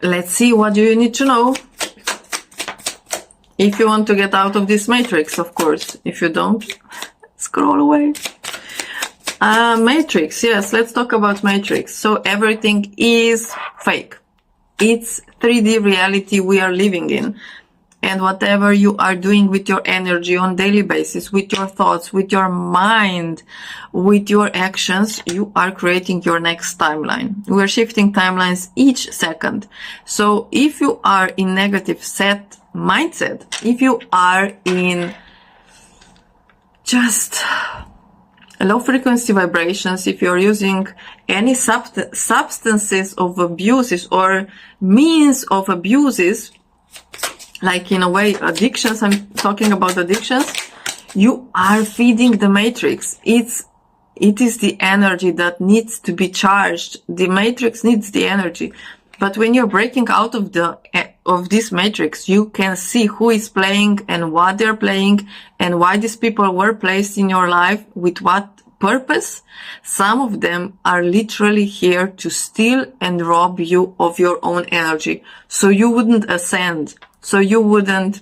let's see, what do you need to know? If you want to get out of this matrix, of course. If you don't, scroll away. Matrix, yes, let's talk about matrix. So everything is fake. It's 3D reality we are living in. And whatever you are doing with your energy on daily basis, with your thoughts, with your mind, with your actions, you are creating your next timeline. We are shifting timelines each second. So if you are in negative mindset, if you are in just low frequency vibrations, if you're using any substances of abuses or means of abuses, like in a way addictions, I'm talking about addictions, you are feeding the matrix. It is the energy that needs to be charged. The matrix needs the energy. But when you're breaking out of this matrix, you can see who is playing and what they're playing and why these people were placed in your life, with what purpose. Some of them are literally here to steal and rob you of your own energy, so you wouldn't ascend, so you wouldn't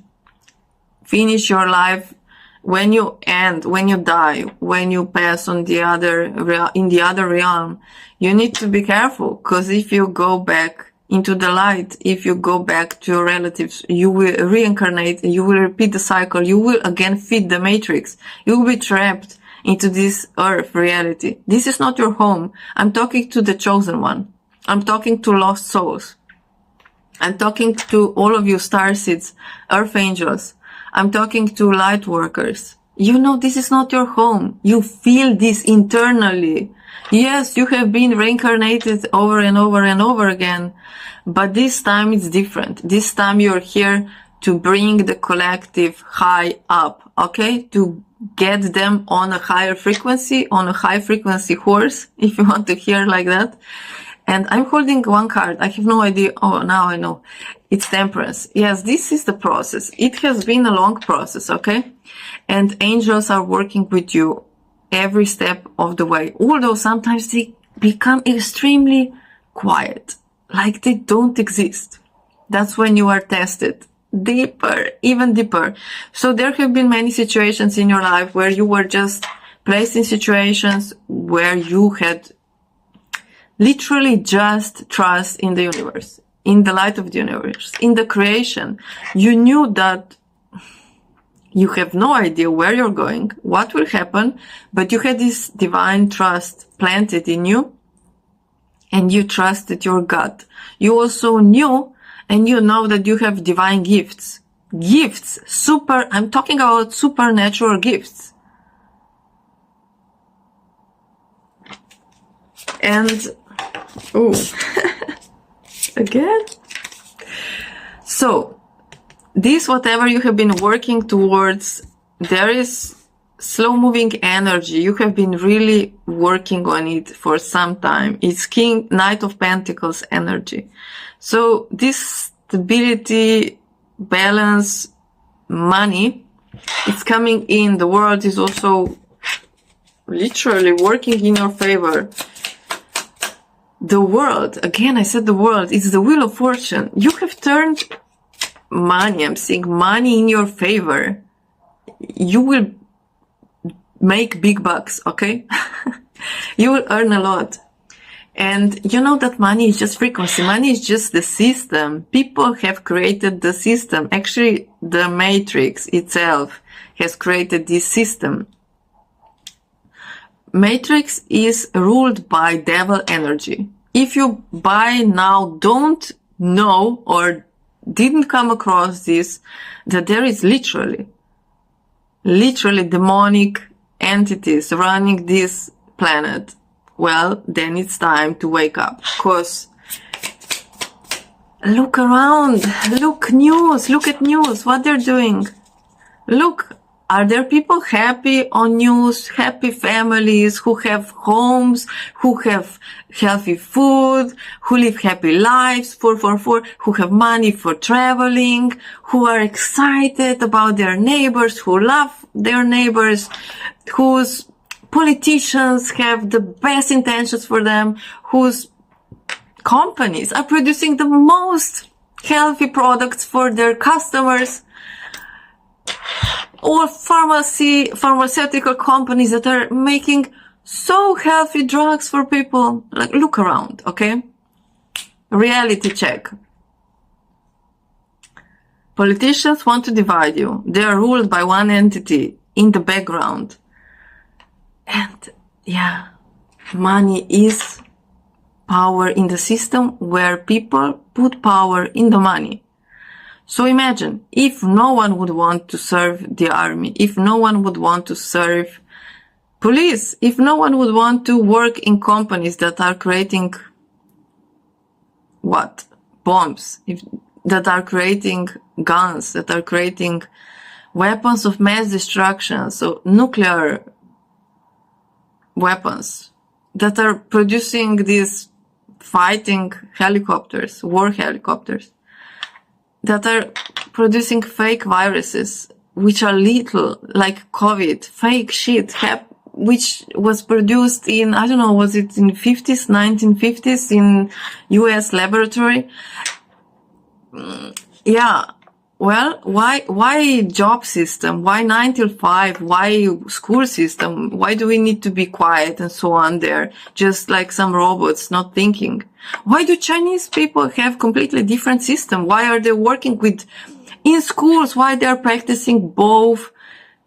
finish your life when you end, when you die, when you pass on in the other realm. You need to be careful, because if you go back into the light, if you go back to your relatives, you will reincarnate, you will repeat the cycle, you will again feed the matrix, you will be trapped into this earth reality. This is not your home. I'm talking to the chosen one. I'm talking to lost souls. I'm talking to all of you starseeds, earth angels. I'm talking to light workers. You know, this is not your home. You feel this internally. Yes, you have been reincarnated over and over and over again, but this time it's different. This time you're here to bring the collective high up, okay? To get them on a higher frequency, on a high frequency horse, if you want to hear like that. And I'm holding one card. I have no idea. Oh, now I know. It's temperance. Yes, this is the process. It has been a long process, okay? And angels are working with you every step of the way. Although sometimes they become extremely quiet, like they don't exist. That's when you are tested deeper, even deeper. So there have been many situations in your life where you were just placed in situations where you had literally just trust in the universe, in the light of the universe, in the creation. You knew that you have no idea where you're going, what will happen, but you had this divine trust planted in you, and you trusted your gut. You also knew, and you know that you have divine gifts. Gifts, I'm talking about supernatural gifts. And, again. So, this, whatever you have been working towards, there is slow moving energy. You have been really working on it for some time. It's Knight of Pentacles energy. So this stability, balance, money, it's coming in. The world is also literally working in your favor. The world, again, I said the world, it's the wheel of fortune. You have turned money, I'm seeing money in your favor. You will make big bucks, okay? You will earn a lot. And you know that money is just frequency. Money is just the system. People have created the system. Actually, the matrix itself has created this system. Matrix is ruled by devil energy. If you by now don't know or didn't come across this, that there is literally demonic entities running this planet, well, then it's time to wake up. Because look around, look at news, what they're doing. Look, are there people happy on news, happy families, who have homes, who have healthy food, who live happy lives, 444, who have money for traveling, who are excited about their neighbors, who love their neighbors, whose politicians have the best intentions for them, whose companies are producing the most healthy products for their customers, or pharmaceutical companies that are making so healthy drugs for people. Like, look around, okay? Reality check. Politicians want to divide you. They are ruled by one entity in the background. And yeah, money is power in the system where people put power in the money. So imagine if no one would want to serve the army, if no one would want to serve police, if no one would want to work in companies that are creating what? Bombs, that are creating guns, that are creating weapons of mass destruction, so nuclear weapons, that are producing these fighting helicopters, war helicopters, that are producing fake viruses, which are lethal, like COVID, fake shit, which was produced in, I don't know, was it in 1950s in US laboratory? Yeah. Well, why job system? Why 9 till 5? Why school system? Why do we need to be quiet and so on there? Just like some robots not thinking. Why do Chinese people have completely different system? Why are they working with, in schools, why they are practicing both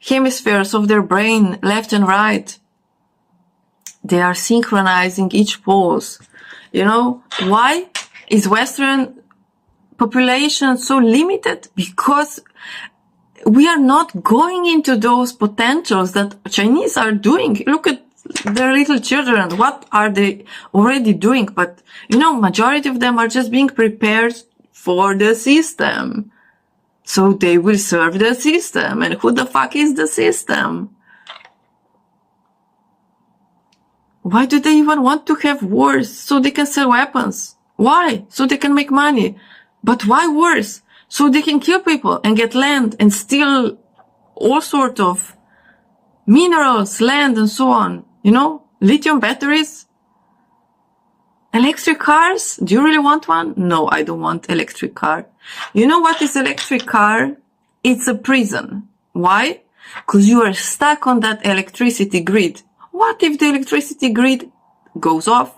hemispheres of their brain, left and right? They are synchronizing each pulse. You know, why is Western population so limited? Because we are not going into those potentials that Chinese are doing. Look at their little children. What are they already doing? But, you know, majority of them are just being prepared for the system. So they will serve the system. And who the fuck is the system? Why do they even want to have wars? So they can sell weapons. Why? So they can make money. But why wars? So they can kill people and get land and steal all sorts of minerals, land, and so on. You know, lithium batteries, electric cars. Do you really want one? No, I don't want electric car. You know what is electric car? It's a prison. Why? Because you are stuck on that electricity grid. What if the electricity grid goes off?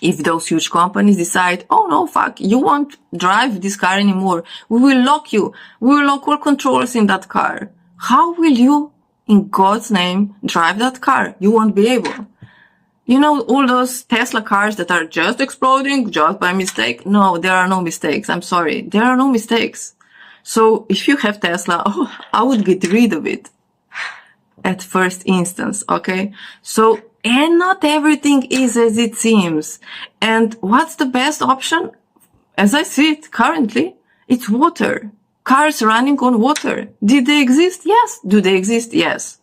If those huge companies decide, oh no, fuck, you won't drive this car anymore. We will lock you. We will lock all controls in that car. How will you, in God's name, drive that car? You won't be able. You know, all those Tesla cars that are just exploding just by mistake? No, there are no mistakes. I'm sorry. There are no mistakes. So if you have Tesla, oh, I would get rid of it at first instance, okay? So, and not everything is as it seems. And what's the best option? As I see it currently, it's water. Cars running on water. Did they exist? Yes. Do they exist? Yes.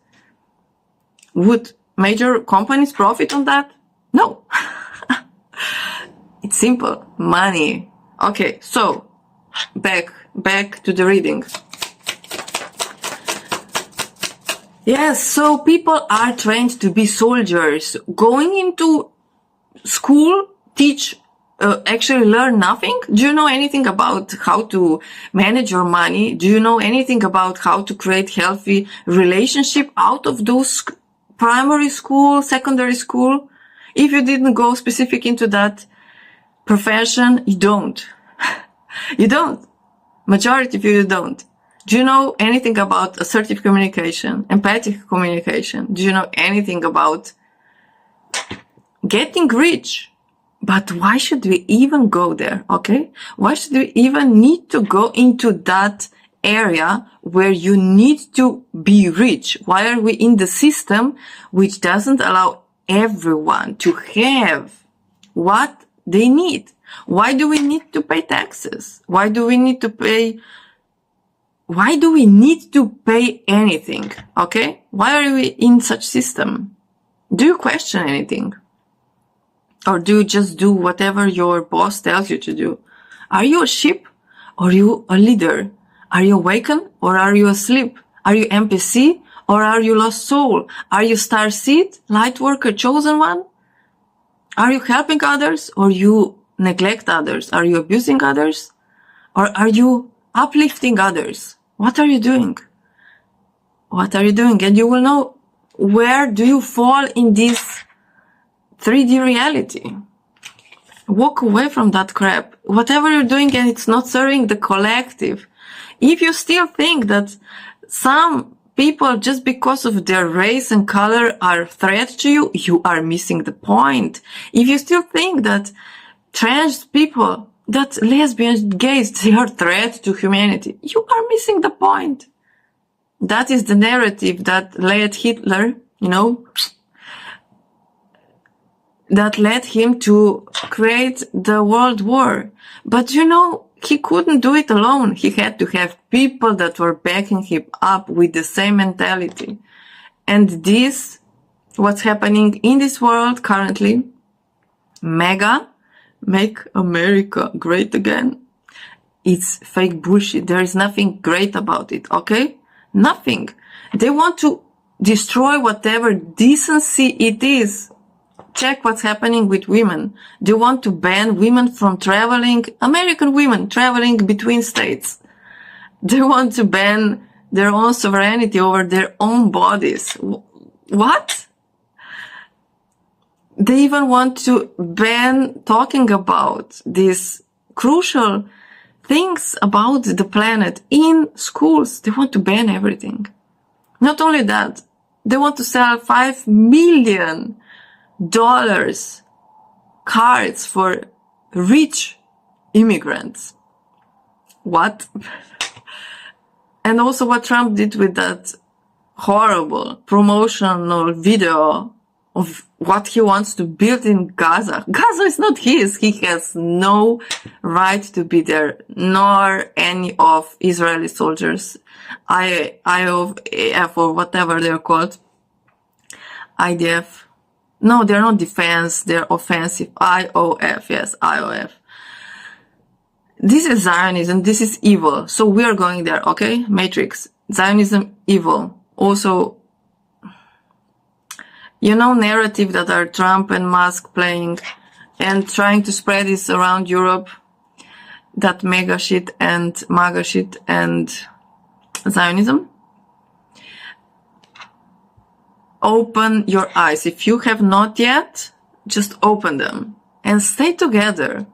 Would major companies profit on that? No. It's simple. Money. Okay, so back to the reading. Yes, so people are trained to be soldiers. Going into school, teach, actually learn nothing. Do you know anything about how to manage your money? Do you know anything about how to create healthy relationship out of those primary school, secondary school? If you didn't go specific into that profession, you don't. You don't. Majority of you don't. Do you know anything about assertive communication, empathic communication? Do you know anything about getting rich? But why should we even go there, okay? Why should we even need to go into that area where you need to be rich? Why are we in the system which doesn't allow everyone to have what they need? Why do we need to pay taxes? Why do we need to pay anything? Okay? Why are we in such system? Do you question anything? Or do you just do whatever your boss tells you to do? Are you a sheep or are you a leader? Are you awakened or are you asleep? Are you NPC or are you lost soul? Are you star seed, light worker, chosen one? Are you helping others or you neglect others? Are you abusing others? Or are you uplifting others? What are you doing? What are you doing? And you will know where do you fall in this 3D reality. Walk away from that crap. Whatever you're doing and it's not serving the collective. If you still think that some people, just because of their race and color, are a threat to you, you are missing the point. If you still think that trans people, that lesbians, gays, they are a threat to humanity, you are missing the point. That is the narrative that led Hitler, that led him to create the World War. But he couldn't do it alone. He had to have people that were backing him up with the same mentality. And this, what's happening in this world currently, MAGA, Make America Great Again, it's fake bullshit. There is nothing great about it, okay? Nothing. They want to destroy whatever decency it is. Check what's happening with women. They want to ban women from traveling, American women traveling between states. They want to ban their own sovereignty over their own bodies. What? They even want to ban talking about these crucial things about the planet in schools. They want to ban everything. Not only that, they want to sell $5 million cards for rich immigrants. What? And also what Trump did with that horrible promotional video of what he wants to build in Gaza. Gaza is not his. He has no right to be there, nor any of Israeli soldiers. IOF or whatever they're called. IDF. No, they're not defense, they're offensive. IOF, yes, IOF. This is Zionism, this is evil. So we are going there, okay? Matrix. Zionism, evil. Also, narrative that are Trump and Musk playing and trying to spread this around Europe, that mega shit and MAGA shit and Zionism. Open your eyes. If you have not yet, just open them and stay together.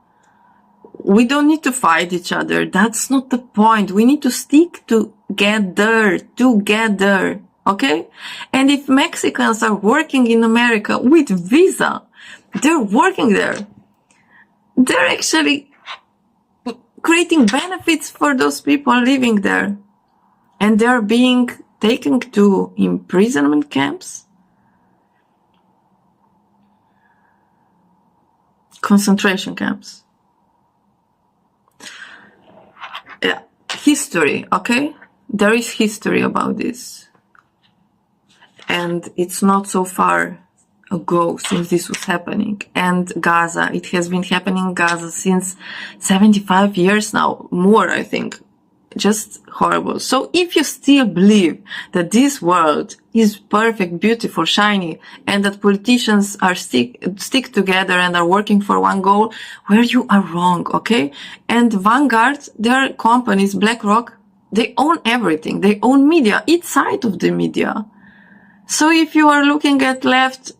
We don't need to fight each other. That's not the point. We need to stick together, okay? And if Mexicans are working in America with visa, they're working there. They're actually creating benefits for those people living there. And they're being taken to imprisonment camps, concentration camps. Yeah, history, okay? There is history about this. And it's not so far ago since this was happening. And Gaza, it has been happening in Gaza since 75 years now, more I think. Just horrible. So if you still believe that this world is perfect, beautiful, shiny, and that politicians are stick together and are working for one goal, where you are wrong, okay? And Vanguard, their companies, BlackRock, they own everything. They own media, each side of the media. So if you are looking at left,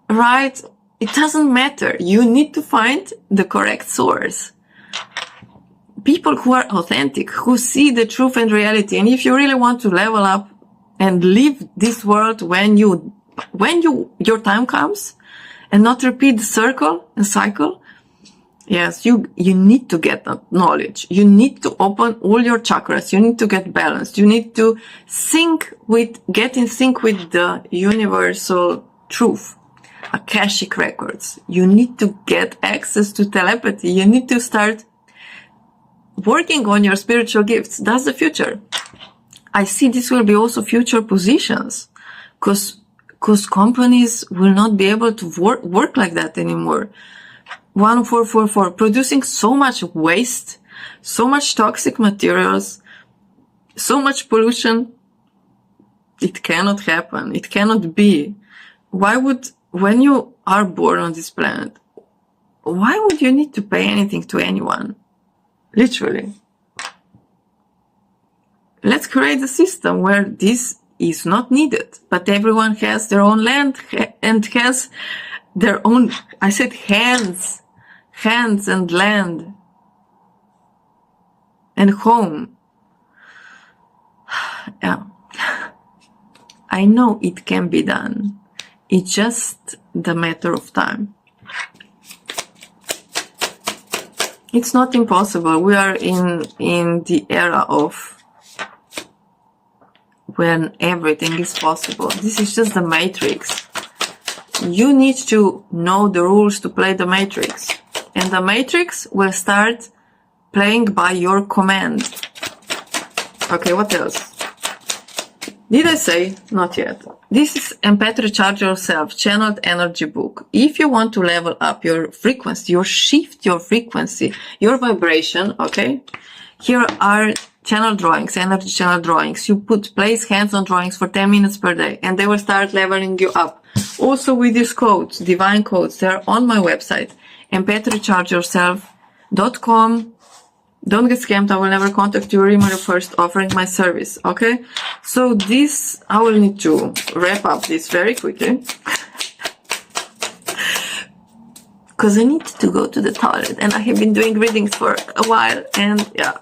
right, it doesn't matter. You need to find the correct source. People who are authentic, who see the truth and reality. And if you really want to level up and live this world when your time comes and not repeat the circle and cycle, yes, you need to get that knowledge. You need to open all your chakras. You need to get balanced. You need to get in sync with the universal truth, Akashic records. You need to get access to telepathy. You need to start working on your spiritual gifts. That's the future. I see this will be also future positions, because companies will not be able to work like that anymore. 1444, producing so much waste, so much toxic materials, so much pollution. It cannot happen. It cannot be. When you are born on this planet, why would you need to pay anything to anyone? Literally. Let's create a system where this is not needed, but everyone has their own land and has their own, I said hands and land and home. Yeah. I know it can be done. It's just the matter of time. It's not impossible. We are in the era of when everything is possible. This is just the matrix. You need to know the rules to play the matrix. And the matrix will start playing by your command. Okay, what else? Did I say? Not yet. This is Empath Recharge Yourself, Channeled Energy book. If you want to level up your frequency, or shift your frequency, your vibration, okay? Here are channel drawings, energy channel drawings. You place hands on drawings for 10 minutes per day, and they will start leveling you up. Also with these codes, divine codes, they're on my website, empathrechargeyourself.com. Don't get scammed. I will never contact you or email you first offering my service. Okay. So this, I will need to wrap up this very quickly. Because I need to go to the toilet and I have been doing readings for a while and yeah.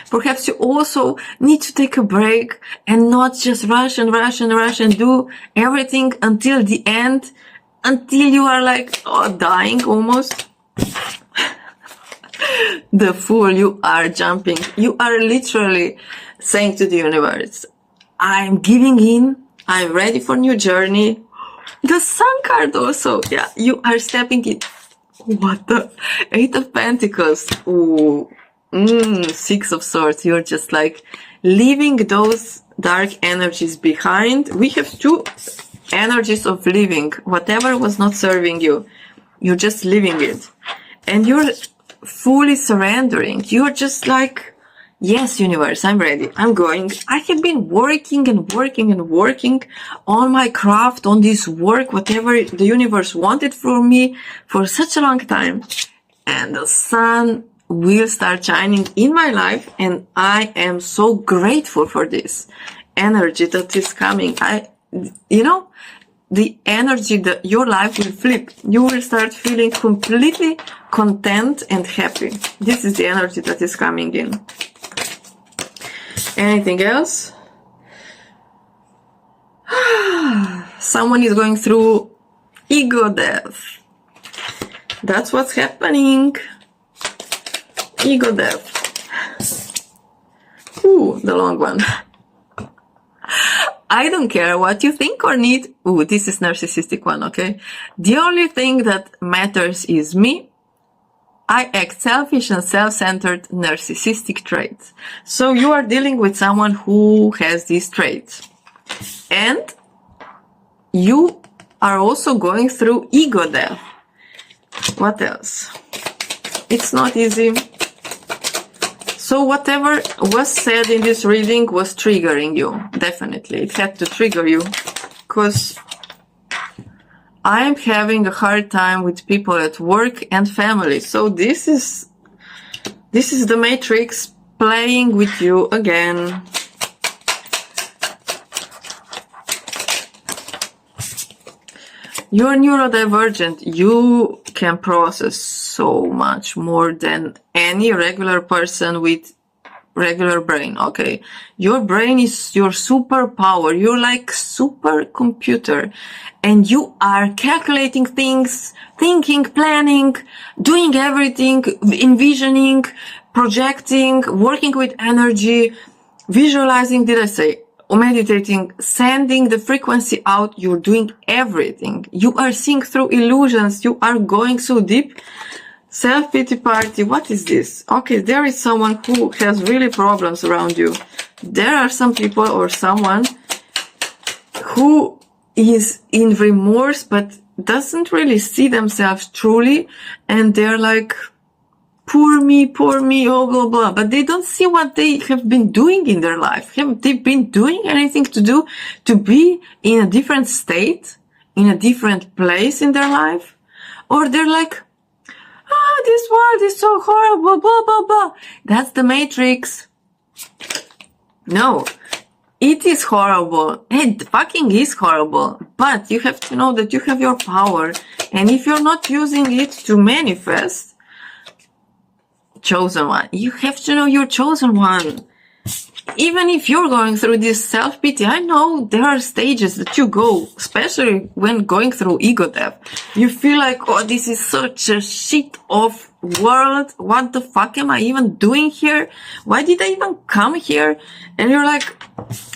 Perhaps you also need to take a break and not just rush and do everything until the end, until you are like dying almost. The fool, you are jumping. You are literally saying to the universe, I'm giving in. I'm ready for new journey. The Sun card also. Yeah, you are stepping in. What the? 8 of Pentacles. Ooh. 6 of Swords. You're just like leaving those dark energies behind. We have 2 energies of leaving. Whatever was not serving you, you're just leaving it. And you're fully surrendering. You're just like, yes, universe, I'm ready. I'm going. I have been working on my craft, on this work, whatever the universe wanted from me for such a long time. And the sun will start shining in my life. And I am so grateful for this energy that is coming. The energy that your life will flip. You will start feeling completely content and happy. This is the energy that is coming in. Anything else? Someone is going through ego death. That's what's happening. Ego death. Ooh, the long one. I don't care what you think or need. Ooh, this is narcissistic one, okay? The only thing that matters is me. I act selfish and self-centered narcissistic traits. So you are dealing with someone who has these traits. And you are also going through ego death. What else? It's not easy. So whatever was said in this reading was triggering you. Definitely. It had to trigger you. Because I am having a hard time with people at work and family. So this is the matrix playing with you again. You're neurodivergent. You can process so much more than any regular person with regular brain, okay? Your brain is your superpower. You're like supercomputer. And you are calculating things, thinking, planning, doing everything, envisioning, projecting, working with energy, visualizing, meditating, sending the frequency out. You're doing everything. You are seeing through illusions. You are going so deep. Self-pity party. What is this? Okay, there is someone who has really problems around you. There are some people or someone who is in remorse but doesn't really see themselves truly, and they're like, poor me, oh, blah, blah. But they don't see what they have been doing in their life. Have they been doing anything to be in a different state, in a different place in their life? Or they're like, this world is so horrible, blah, blah, blah. That's the Matrix. No, it is horrible. It fucking is horrible. But you have to know that you have your power. And if you're not using it to manifest, chosen one, you have to know you're chosen one. Even if you're going through this self-pity, I know there are stages that you go, especially when going through ego death. You feel like, oh, this is such a shit of world. What the fuck am I even doing here? Why did I even come here? And you're like,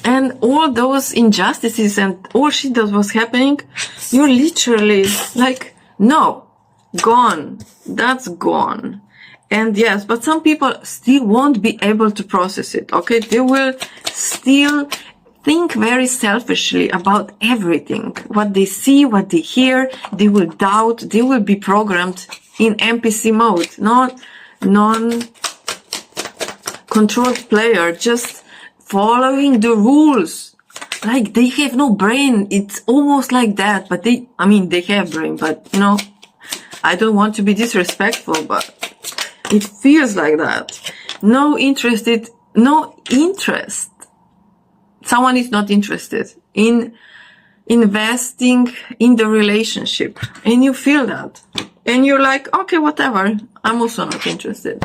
and all those injustices and all shit that was happening, you're literally like, no, gone. That's gone. And yes, but some people still won't be able to process it, okay? They will still think very selfishly about everything. What they see, what they hear, they will doubt, they will be programmed in NPC mode, not non-controlled player, just following the rules. Like, they have no brain. It's almost like that, but they have brain, but, you know, I don't want to be disrespectful, but it feels like that. No interest. Someone is not interested in investing in the relationship. And you feel that. And you're like, okay, whatever. I'm also not interested.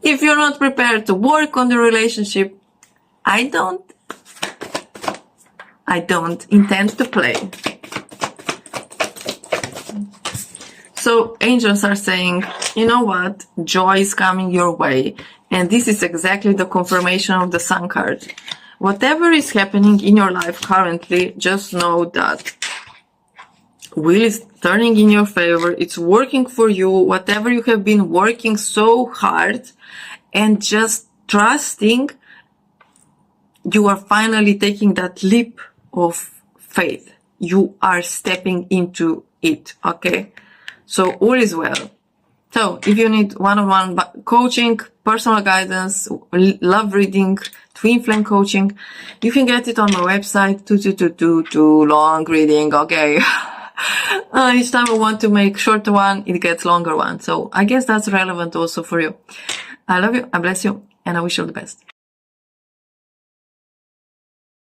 If you're not prepared to work on the relationship, I don't intend to play. So angels are saying, you know what? Joy is coming your way. And this is exactly the confirmation of the Sun card. Whatever is happening in your life currently, just know that wheel is turning in your favor. It's working for you. Whatever you have been working so hard and just trusting, you are finally taking that leap of faith. You are stepping into it, okay? So all is well. So if you need one-on-one coaching, personal guidance, love reading, twin flame coaching, you can get it on my website, 2222 long reading, okay? Each time I want to make shorter one, it gets longer one. So I guess that's relevant also for you. I love you, I bless you, and I wish you all the best.